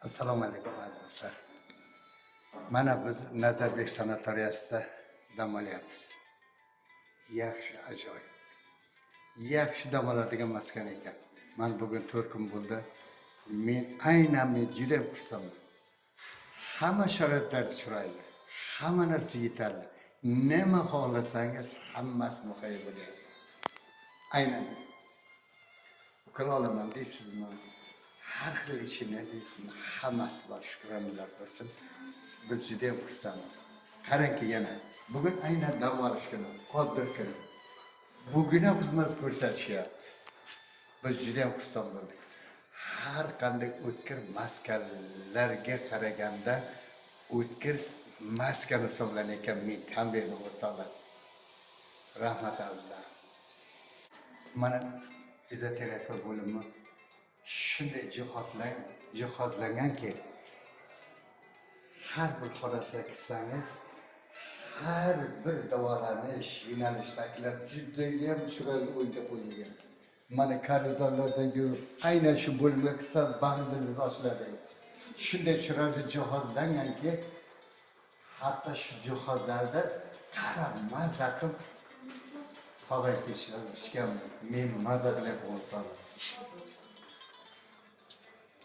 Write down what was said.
Assalomu alaykum azizlar. Mana biz Nazarbek sanatoriyasida dam olyapmiz. Yaxshi, ajoyib. Yaxshi dam oladigan maskan ekan. Men bugun 4 kun bo'ldi. Men juda xursandman. Hamma sharoitlar chiroyli. Hamma narsa yetarli. Nima xohlasangiz hammasi muhayyo bo'lyapti. Aynan. Ukra olaman deysizmi? Har xil ishini deysizmi? Hammasi bor, shukronlar bo'lsin. Biz juda ham xursandmiz. Qarangki yana bugun aynan dam olish kuni, Qodir kuni. Bugun ham xizmat ko'rsatishyapti. Biz juda ham xursand bo'ldik. Har qanday o'tkir maskanlarga qaraganda o'tkir maskan hisoblanayotgan men tan berdim o'rtoqlar. Rahmat azizlar. Mana fizioterapiya bo'limi shunday jihozlanganki, har bir xonasiga kirsangiz, har bir davolanish yo'nalishdagilari judayam chiroyli o'ylab qo'yilgan. Mana koridorlardan yurib, aynan shu bo'limga kirsangiz bag'ringiz ochiladi. Shunday chiroyli jihozlanganki, hatto shu jihozlarda qarab maza qilib sog'ayib ketishganmiz. Men maza bilan o'rtadim.